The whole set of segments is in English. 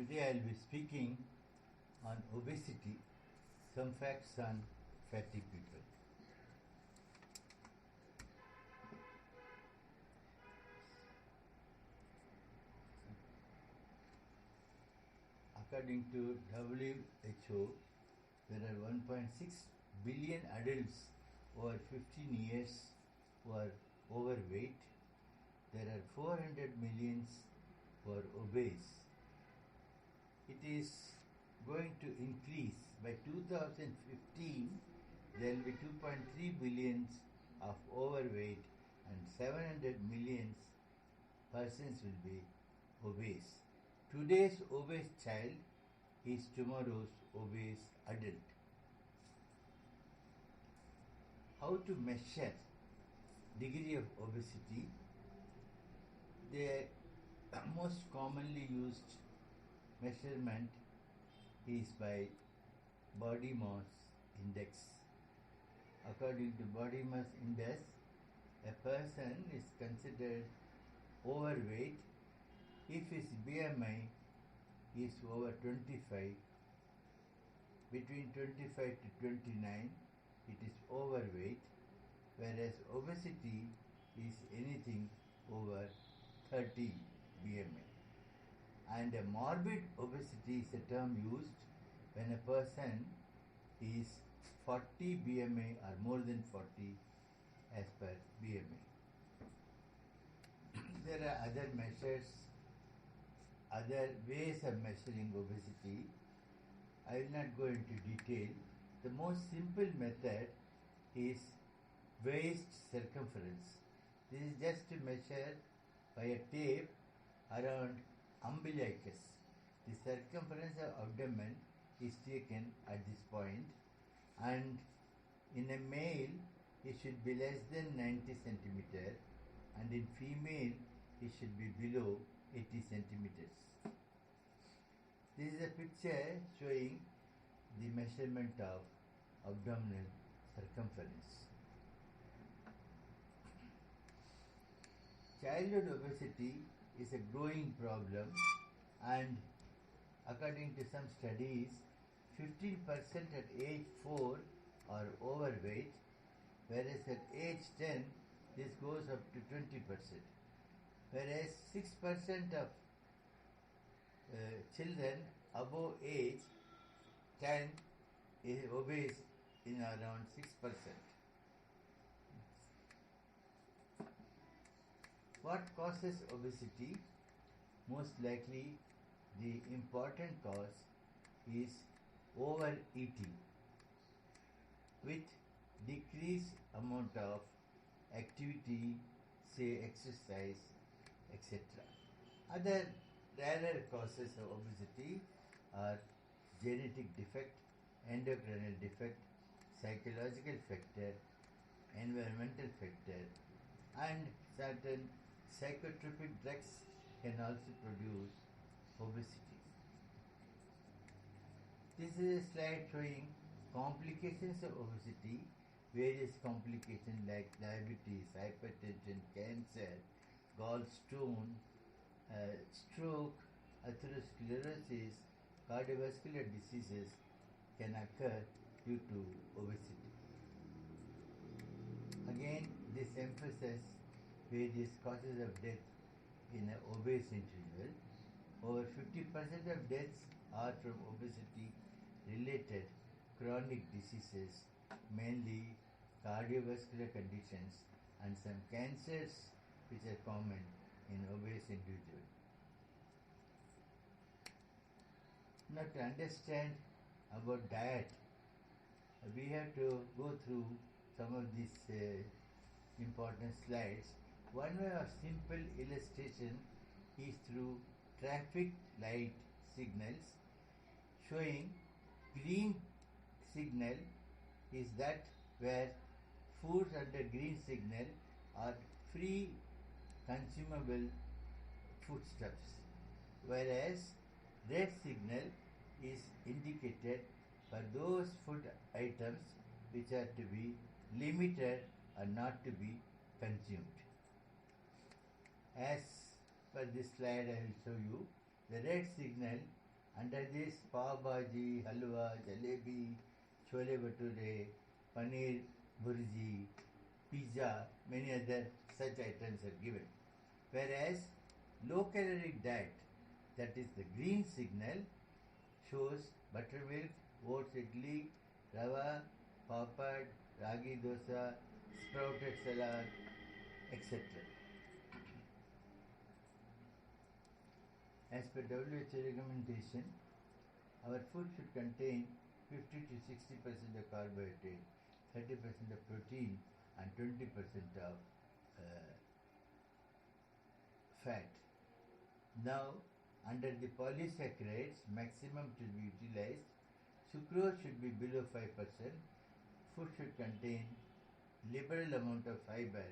Today I will be speaking on obesity, some facts on fatty people. According to WHO, there are 1.6 billion adults over 15 years who are overweight. There are 400 millions who are obese. It is going to increase. By 2015, there will be 2.3 billions of overweight and 700 millions persons will be obese. Today's obese child is tomorrow's obese adult. How to measure degree of obesity? The most commonly used measurement is by body mass index. According to body mass index, a person is considered overweight if his BMI is over 25. Between 25 to 29, it is overweight, whereas obesity is anything over 30 BMI. And a morbid obesity is a term used when a person is 40 BMI or more than 40 as per BMI. There are other measures, other ways of measuring obesity. I will not go into detail. The most simple method is waist circumference. This is just to measure by a tape around umbilicus. The circumference of abdomen is taken at this point, and in a male it should be less than 90 centimeter, and in female it should be below 80 centimeters. This is a picture showing the measurement of abdominal circumference. Childhood obesity is a growing problem, and according to some studies, 15% at age 4 are overweight, whereas at age 10 this goes up to 20%, whereas 6% of children above age 10 is obese in around 6%. What causes obesity? Most likely the important cause is overeating with decreased amount of activity, say exercise, etc. Other rarer causes of obesity are genetic defect, endocrinal defect, psychological factor, environmental factor, and certain psychotropic drugs can also produce obesity. This is a slide showing complications of obesity, various complications like diabetes, hypertension, cancer, gallstone, stroke, atherosclerosis, cardiovascular diseases can occur due to obesity. Again, this emphasizes various causes of death in an obese individual. Over 50% of deaths are from obesity-related chronic diseases, mainly cardiovascular conditions and some cancers which are common in obese individuals. Now, to understand about diet, we have to go through some of these important slides. One way of simple illustration is through traffic light signals, showing green signal is that where foods under green signal are free consumable foodstuffs, whereas red signal is indicated for those food items which are to be limited or not to be consumed. As per this slide I will show you, the red signal Under this, pav bhaji, halwa, jalebi, chole bhature, paneer bhurji, pizza, many other such items are given. Whereas low caloric diet, that is the green signal, shows buttermilk, oats idli, rava, papad, ragi dosa, sprouted salad, etc. As per WHO recommendation, our food should contain 50 to 60% of carbohydrate, 30% of protein, and 20% of fat. Now, under the polysaccharides, maximum should be utilized. Sucrose should be below 5%. Food should contain liberal amount of fiber,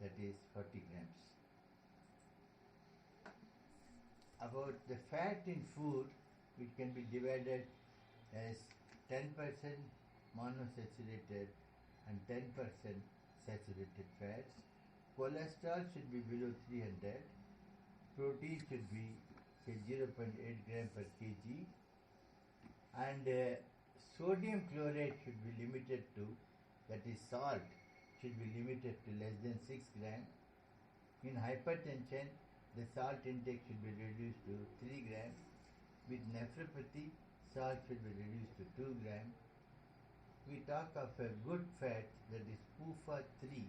that is 40 grams. About the fat in food, it can be divided as 10% monosaturated and 10% saturated fats. Cholesterol should be below 300. Protein should be say 0.8 gram per kg. And sodium chloride should be limited to, that is salt, should be limited to less than 6 gram. In hypertension, the salt intake should be reduced to 3 gram. With nephropathy, salt should be reduced to 2 gram. We talk of a good fat, that is PUFA 3,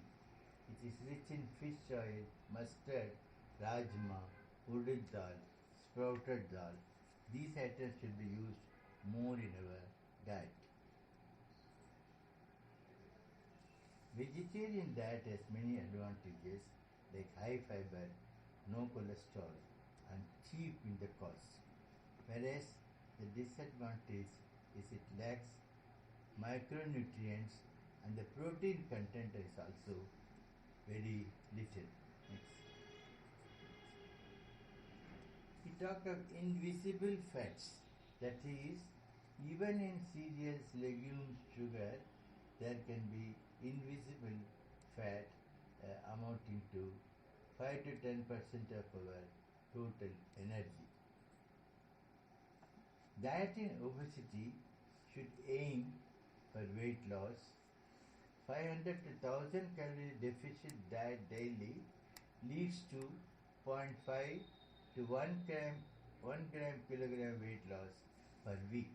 which is rich in fish oil, mustard, rajma, urad dal, sprouted dal. These items should be used more in our diet. Vegetarian diet has many advantages like high fiber, no cholesterol, and cheap in the cost. Whereas the disadvantage is it lacks micronutrients and the protein content is also very little. Next. We talk of invisible fats, that is, even in cereals, legumes, sugar, there can be invisible fat amounting to 5 to 10% of our total energy. Diet in obesity should aim for weight loss. 500 to 1000 calorie deficit diet daily leads to 0.5 to 1 gram kilogram weight loss per week.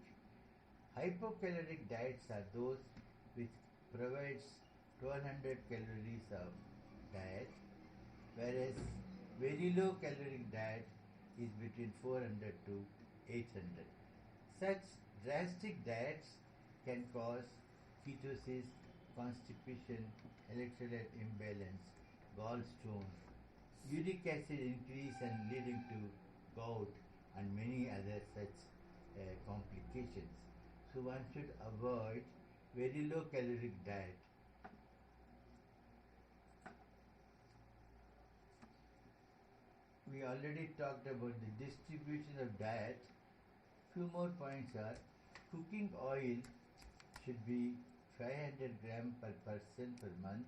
Hypocaloric diets are those which provides 1200 calories of diet, whereas very low caloric diet is between 400 to 800. Such drastic diets can cause ketosis, constipation, electrolyte imbalance, gallstone, uric acid increase and leading to gout and many other such complications. So one should avoid very low caloric diet. We already talked about the distribution of diet. Few more points are: cooking oil should be 500 gram per person per month.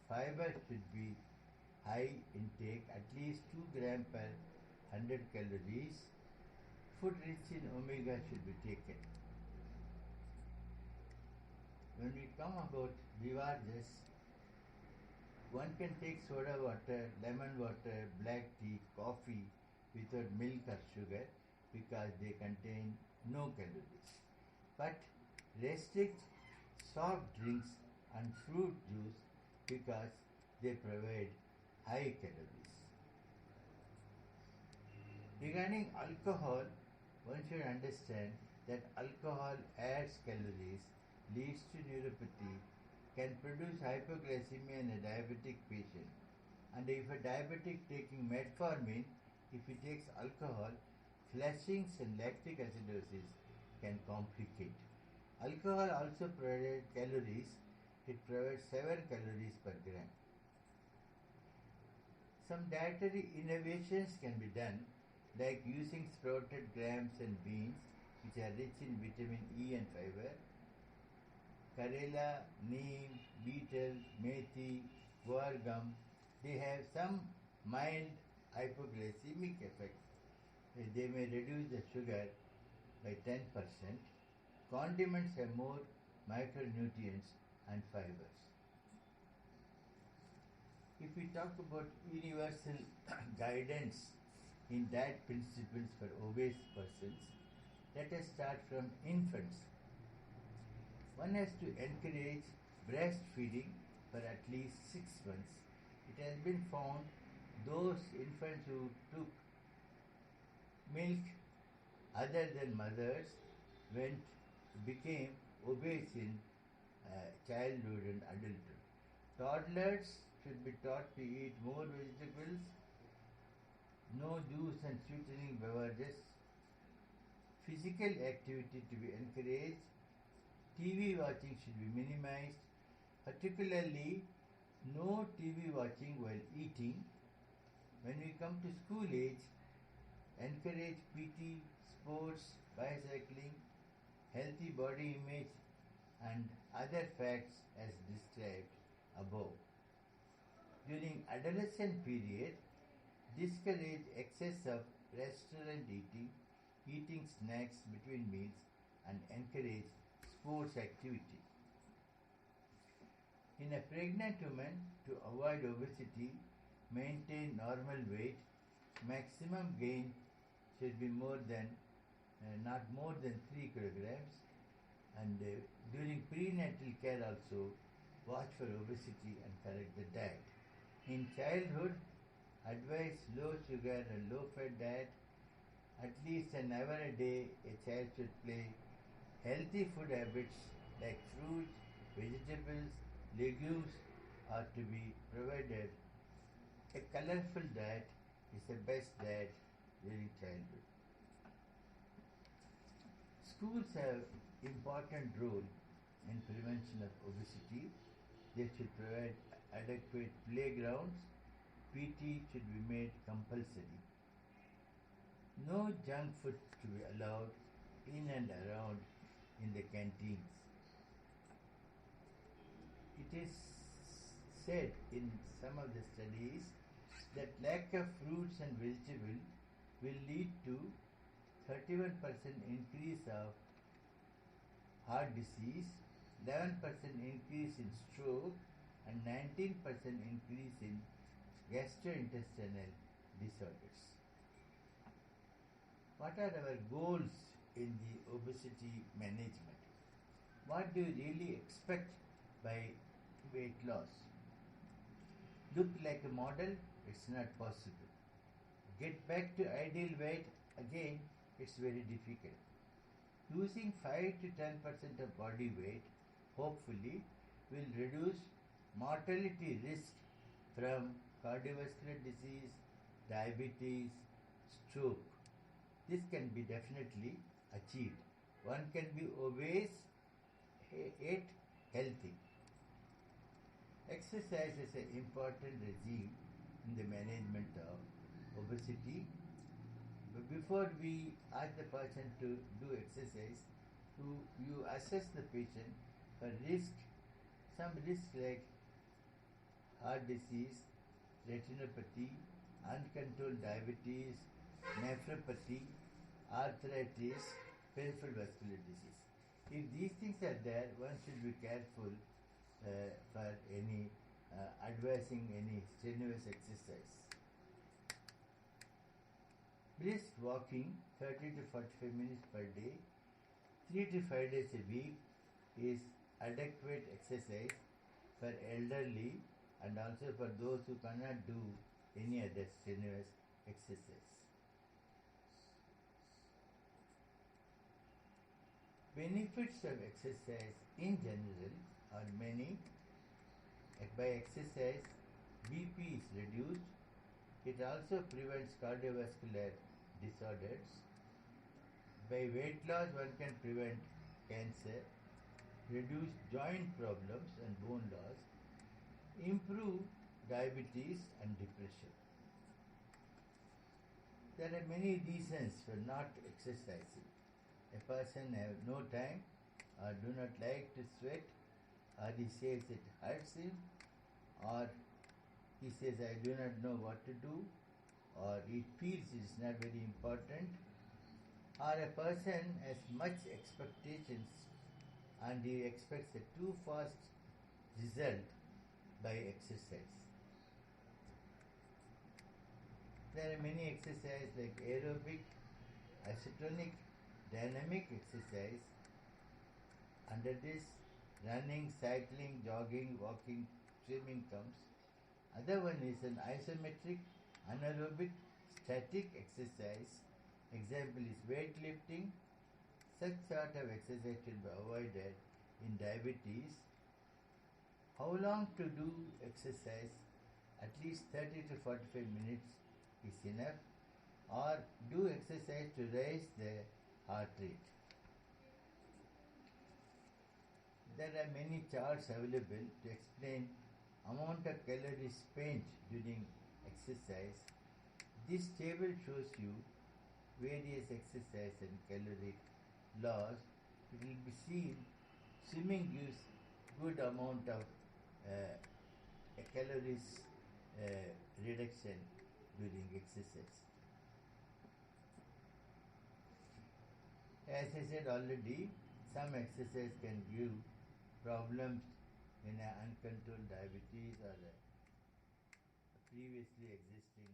Fiber should be high intake, at least 2 gram per 100 calories. Food rich in omega should be taken. When we come about beverages, one can take soda water, lemon water, black tea, coffee without milk or sugar because they contain no calories. But restrict soft drinks and fruit juice because they provide high calories. Regarding alcohol, one should understand that alcohol adds calories, leads to neuropathy, can produce hypoglycemia in a diabetic patient. And if a diabetic taking metformin, if he takes alcohol, flushings and lactic acidosis can complicate. Alcohol also provides calories. It provides 7 calories per gram. Some dietary innovations can be done, like using sprouted grams and beans, which are rich in vitamin E and fiber. Karela, neem, beetle, methi, guar gum, they have some mild hypoglycemic effect. they may reduce the sugar by 10%. Condiments have more micronutrients and fibers. If we talk about universal guidance in diet principles for obese persons, let us start from infants. One has to encourage breastfeeding for at least 6 months. It has been found those infants who took milk other than mothers became obese in childhood and adulthood. Toddlers should be taught to eat more vegetables, no juice and sweetening beverages, physical activity to be encouraged, TV watching should be minimized, particularly no TV watching while eating. When we come to school age, encourage PT, sports, bicycling, healthy body image and other facts as described above. During adolescent period, discourage excess of restaurant eating snacks between meals and encourage sports activity. In a pregnant woman, to avoid obesity, maintain normal weight, maximum gain should be not more than 3 kilograms, and during prenatal care also watch for obesity and correct the diet. In childhood, advise low sugar and low fat diet. At least an hour a day a child should play. Healthy food habits like fruits, vegetables, legumes are to be provided. A colorful diet is the best diet during childhood. Schools have important role in prevention of obesity. They should provide adequate playgrounds. PT should be made compulsory. No junk food to be allowed in and around in the canteens. It is said in some of the studies that lack of fruits and vegetables will lead to 31% increase of heart disease, 11% increase in stroke, and 19% increase in gastrointestinal disorders. What are our goals in the obesity management? What do you really expect by weight loss? Look like a model? It's not possible. Get back to ideal weight? Again, it's very difficult. Losing 5 to 10% of body weight, hopefully, will reduce mortality risk from cardiovascular disease, diabetes, stroke. This can be definitely achieved. One can be obese yet healthy. Exercise is an important regime in the management of obesity. But before we ask the person to do exercise, you assess the patient for some risk like heart disease, retinopathy, uncontrolled diabetes, nephropathy, arthritis, peripheral vascular disease. If these things are there, one should be careful for any advising any strenuous exercise. Brisk walking 30 to 45 minutes per day, 3 to 5 days a week is adequate exercise for elderly and also for those who cannot do any other strenuous exercise. Benefits of exercise in general are many. By exercise, BP is reduced. It also prevents cardiovascular disorders. By weight loss, one can prevent cancer, reduce joint problems and bone loss, improve diabetes and depression. There are many reasons for not exercising. A person has no time or do not like to sweat, or he says it hurts him, or he says I do not know what to do, or it feels it's not very important, or a person has much expectations and he expects a too fast result by exercise. There are many exercises like aerobic, isotonic, dynamic exercise. Under this, running, cycling, jogging, walking, swimming comes. Other one is an isometric, anaerobic, static exercise. Example is weightlifting. Such sort of exercise should be avoided in diabetes. How long to do exercise? At least 30 to 45 minutes is enough, or do exercise to raise the heart rate. There are many charts available to explain amount of calories spent during exercise. This table shows you various exercise and caloric loss. It will be seen swimming gives good amount of calories reduction during exercise. As I said already, some exercise can give problems in uncontrolled diabetes or previously existing